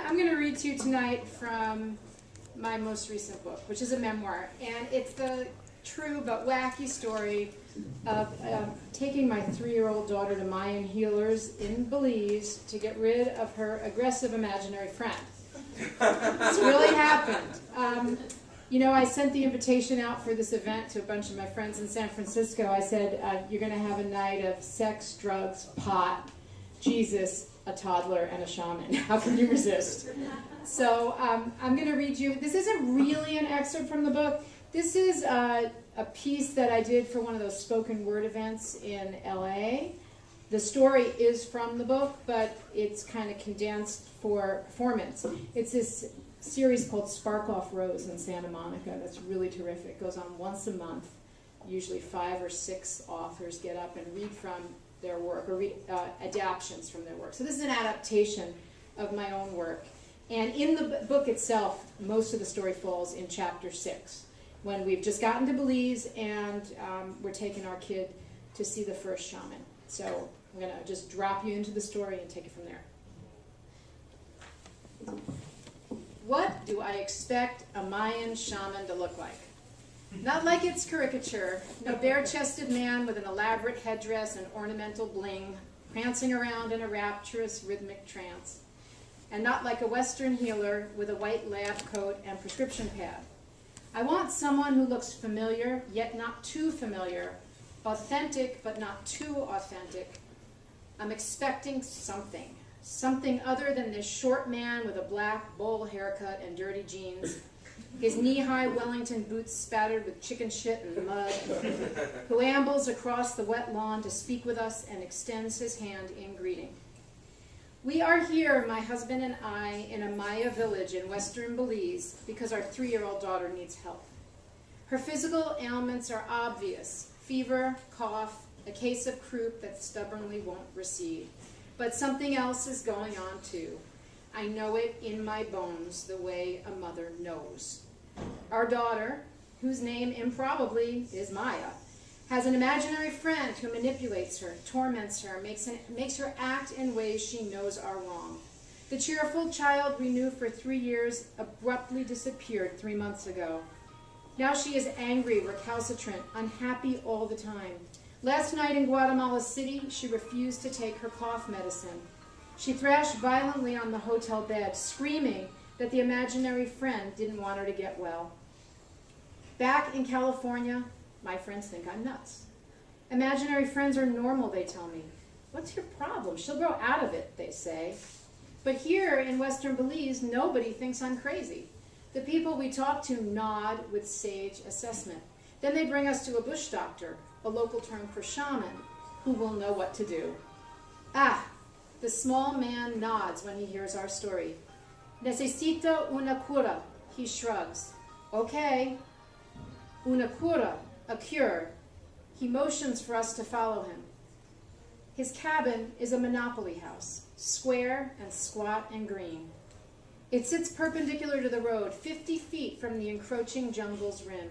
I'm going to read to you tonight from my most recent book, which is a memoir. And it's the true but wacky story of taking my 3-year-old daughter to Mayan healers in Belize to get rid of her aggressive imaginary friend. It's really happened. You know, I sent the invitation out for this event to a bunch of my friends in San Francisco. I said, you're going to have a night of sex, drugs, pot, Jesus, a toddler, and a shaman. How can you resist? So I'm going to read you. This isn't really an excerpt from the book. This is a piece that I did for one of those spoken word events in LA. The story is from the book, but it's kind of condensed for performance. It's this series called Spark Off Rose in Santa Monica that's really terrific. It goes on once a month. Usually 5 or 6 authors get up and read from their work, or read adaptions from their work. So this is an adaptation of my own work. And in the book itself, most of the story falls in chapter 6, when we've just gotten to Belize and we're taking our kid to see the first shaman. So I'm going to just drop you into the story and take it from there. What do I expect a Mayan shaman to look like? Not like its caricature, no bare-chested man with an elaborate headdress and ornamental bling, prancing around in a rapturous rhythmic trance. And not like a Western healer with a white lab coat and prescription pad. I want someone who looks familiar, yet not too familiar, authentic, but not too authentic. I'm expecting something. Something other than this short man with a black bowl haircut and dirty jeans, his knee-high Wellington boots spattered with chicken shit and mud, who ambles across the wet lawn to speak with us and extends his hand in greeting. We are here, my husband and I, in a Maya village in western Belize because our 3-year-old daughter needs help. Her physical ailments are obvious: fever, cough, a case of croup that stubbornly won't recede. But something else is going on too. I know it in my bones the way a mother knows. Our daughter, whose name improbably is Maya, has an imaginary friend who manipulates her, torments her, makes her act in ways she knows are wrong. The cheerful child we knew for 3 years abruptly disappeared 3 months ago. Now she is angry, recalcitrant, unhappy all the time. Last night in Guatemala City, she refused to take her cough medicine. She thrashed violently on the hotel bed, screaming that the imaginary friend didn't want her to get well. Back in California, my friends think I'm nuts. Imaginary friends are normal, they tell me. What's your problem? She'll grow out of it, they say. But here in Western Belize, nobody thinks I'm crazy. The people we talk to nod with sage assessment. Then they bring us to a bush doctor, a local term for shaman, who will know what to do. Ah, the small man nods when he hears our story. Necesito una cura, he shrugs. Okay. Una cura, a cure. He motions for us to follow him. His cabin is a monopoly house, square and squat and green. It sits perpendicular to the road, 50 feet from the encroaching jungle's rim.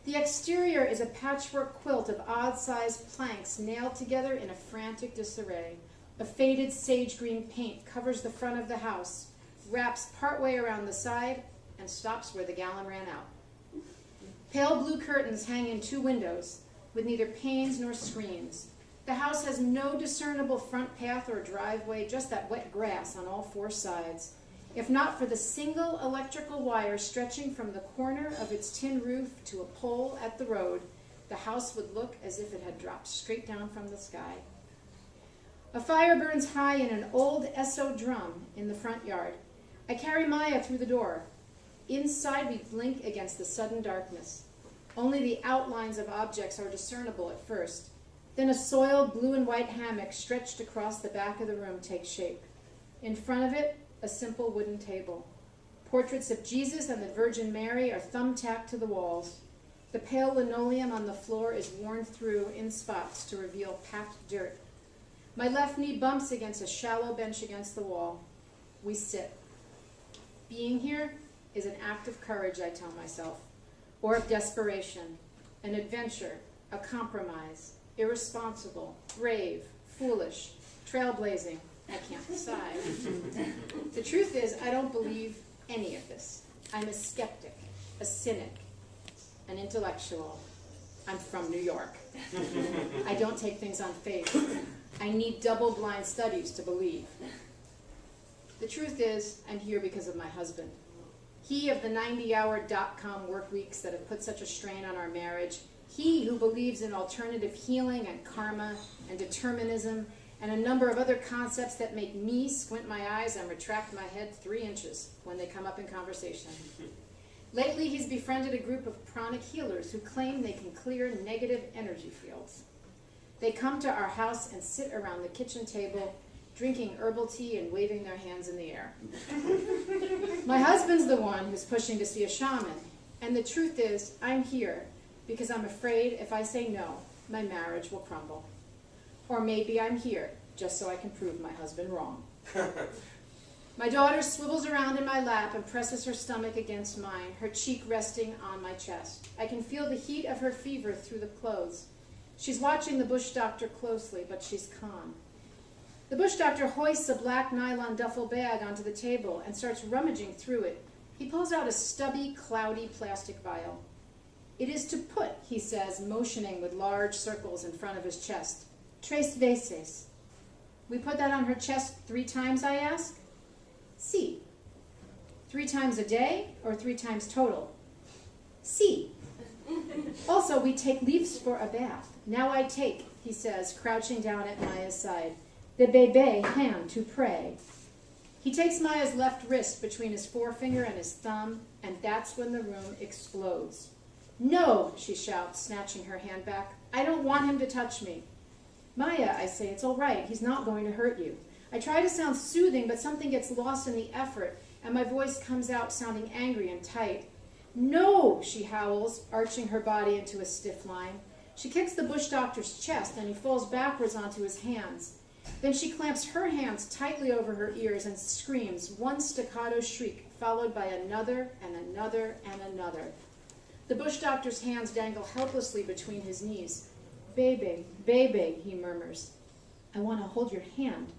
The exterior is a patchwork quilt of odd-sized planks nailed together in a frantic disarray. A faded sage green paint covers the front of the house, wraps partway around the side, and stops where the gallon ran out. Pale blue curtains hang in 2 windows, with neither panes nor screens. The house has no discernible front path or driveway, just that wet grass on all 4 sides. If not for the single electrical wire stretching from the corner of its tin roof to a pole at the road, the house would look as if it had dropped straight down from the sky. A fire burns high in an old Esso drum in the front yard. I carry Maya through the door. Inside we blink against the sudden darkness. Only the outlines of objects are discernible at first. Then a soiled blue and white hammock stretched across the back of the room takes shape. In front of it, a simple wooden table. Portraits of Jesus and the Virgin Mary are thumbtacked to the walls. The pale linoleum on the floor is worn through in spots to reveal packed dirt. My left knee bumps against a shallow bench against the wall. We sit. Being here is an act of courage, I tell myself, or of desperation, an adventure, a compromise, irresponsible, brave, foolish, trailblazing, I can't decide. The truth is, I don't believe any of this. I'm a skeptic, a cynic, an intellectual. I'm from New York. I don't take things on faith. I need double-blind studies to believe. The truth is, I'm here because of my husband. He of the 90-hour .com work weeks that have put such a strain on our marriage. He who believes in alternative healing and karma and determinism and a number of other concepts that make me squint my eyes and retract my head 3 inches when they come up in conversation. Lately, he's befriended a group of pranic healers who claim they can clear negative energy fields. They come to our house and sit around the kitchen table, drinking herbal tea and waving their hands in the air. My husband's the one who's pushing to see a shaman, and the truth is, I'm here because I'm afraid if I say no, my marriage will crumble. Or maybe I'm here just so I can prove my husband wrong. My daughter swivels around in my lap and presses her stomach against mine, her cheek resting on my chest. I can feel the heat of her fever through the clothes. She's watching the bush doctor closely, but she's calm. The bush doctor hoists a black nylon duffel bag onto the table and starts rummaging through it. He pulls out a stubby, cloudy plastic vial. It is to put, he says, motioning with large circles in front of his chest. Tres veces. We put that on her chest 3 times, I ask? Si. 3 times a day or 3 times total? Si. Also, we take leaves for a bath. Now I take, he says, crouching down at Maya's side, the bébé hand to pray. He takes Maya's left wrist between his forefinger and his thumb, and that's when the room explodes. No, she shouts, snatching her hand back. I don't want him to touch me. Maya, I say, it's all right. He's not going to hurt you. I try to sound soothing, but something gets lost in the effort, and my voice comes out sounding angry and tight. No, she howls, arching her body into a stiff line. She kicks the bush doctor's chest, and he falls backwards onto his hands. Then she clamps her hands tightly over her ears and screams, one staccato shriek, followed by another and another and another. The bush doctor's hands dangle helplessly between his knees. Baby, baby, he murmurs. I want to hold your hand.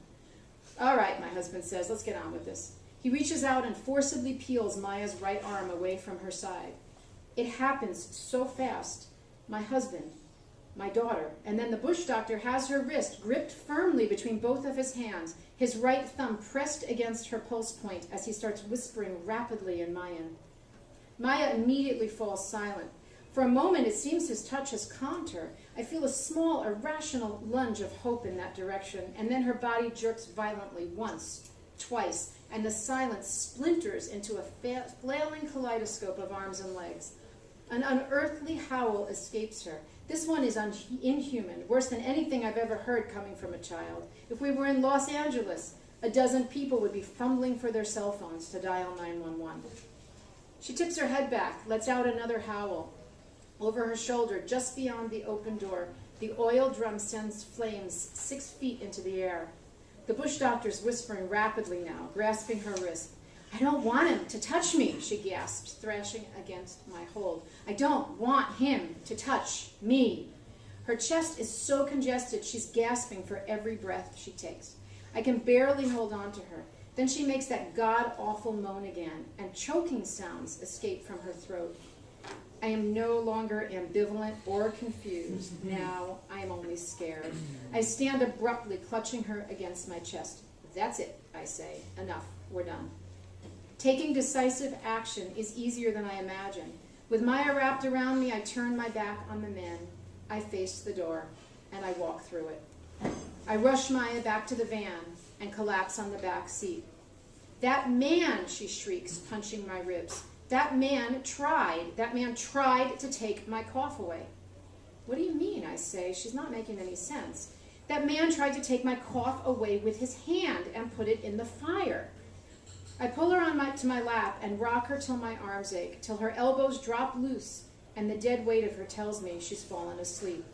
All right, my husband says, let's get on with this. He reaches out and forcibly peels Maya's right arm away from her side. It happens so fast. My husband, my daughter, and then the bush doctor has her wrist gripped firmly between both of his hands, his right thumb pressed against her pulse point as he starts whispering rapidly in Mayan. Maya immediately falls silent. For a moment, it seems his touch has calmed her. I feel a small, irrational lunge of hope in that direction, and then her body jerks violently once, twice, and the silence splinters into a flailing kaleidoscope of arms and legs. An unearthly howl escapes her. This one is inhuman, worse than anything I've ever heard coming from a child. If we were in Los Angeles, a dozen people would be fumbling for their cell phones to dial 911. She tips her head back, lets out another howl. Over her shoulder, just beyond the open door, the oil drum sends flames 6 feet into the air. The bush doctor's whispering rapidly now, grasping her wrist. I don't want him to touch me, she gasps, thrashing against my hold. I don't want him to touch me. Her chest is so congested, she's gasping for every breath she takes. I can barely hold on to her. Then she makes that god-awful moan again, and choking sounds escape from her throat. I am no longer ambivalent or confused. Now I am only scared. I stand abruptly, clutching her against my chest. That's it, I say. Enough. We're done. Taking decisive action is easier than I imagined. With Maya wrapped around me, I turn my back on the men. I face the door, and I walk through it. I rush Maya back to the van and collapse on the back seat. That man, she shrieks, punching my ribs. That man tried to take my cough away. What do you mean, I say? She's not making any sense. That man tried to take my cough away with his hand and put it in the fire. I pull her to my lap and rock her till my arms ache, till her elbows drop loose and the dead weight of her tells me she's fallen asleep.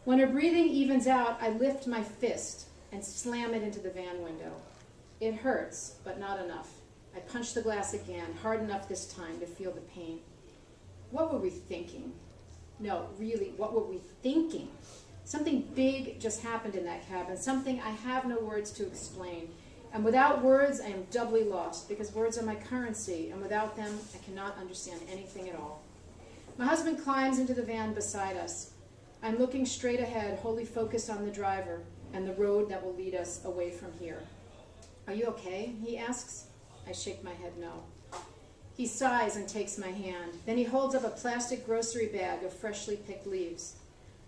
When her breathing evens out, I lift my fist and slam it into the van window. It hurts, but not enough. I punch the glass again, hard enough this time to feel the pain. What were we thinking? No, really, what were we thinking? Something big just happened in that cabin, something I have no words to explain. And without words, I am doubly lost, because words are my currency, and without them, I cannot understand anything at all. My husband climbs into the van beside us. I'm looking straight ahead, wholly focused on the driver and the road that will lead us away from here. Are you okay? He asks. I shake my head no. He sighs and takes my hand. Then he holds up a plastic grocery bag of freshly picked leaves.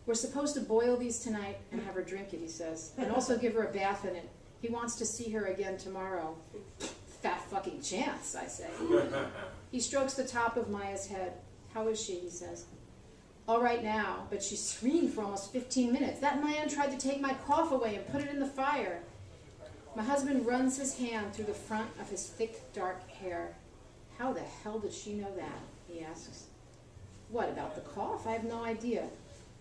We're supposed to boil these tonight and have her drink it, he says, and also give her a bath in it. He wants to see her again tomorrow. Fat fucking chance, I say. He strokes the top of Maya's head. How is she, he says. All right now, but she screamed for almost 15 minutes. That man tried to take my cough away and put it in the fire. My husband runs his hand through the front of his thick, dark hair. How the hell did she know that? He asks. What, about the cough? I have no idea.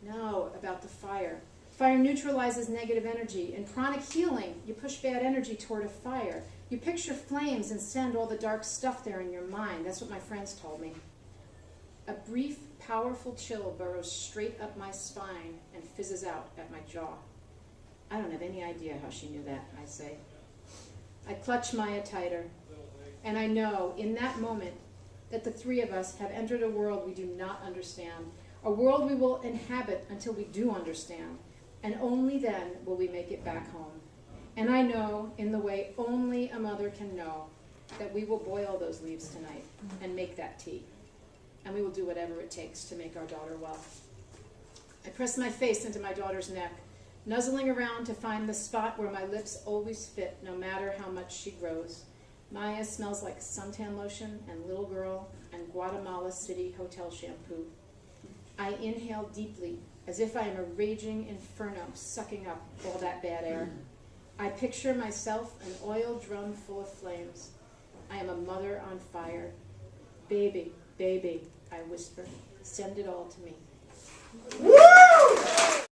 No, about the fire. Fire neutralizes negative energy. In pranic healing, you push bad energy toward a fire. You picture flames and send all the dark stuff there in your mind. That's what my friends told me. A brief, powerful chill burrows straight up my spine and fizzes out at my jaw. I don't have any idea how she knew that, I say. I clutch Maya tighter, and I know in that moment that the three of us have entered a world we do not understand, a world we will inhabit until we do understand, and only then will we make it back home. And I know, in the way only a mother can know, that we will boil those leaves tonight and make that tea. And we will do whatever it takes to make our daughter well. I press my face into my daughter's neck, nuzzling around to find the spot where my lips always fit, no matter how much she grows. Maya smells like suntan lotion and little girl and Guatemala City hotel shampoo. I inhale deeply, as if I am a raging inferno sucking up all that bad air. I picture myself an oil drum full of flames. I am a mother on fire. Baby, baby, I whisper, send it all to me.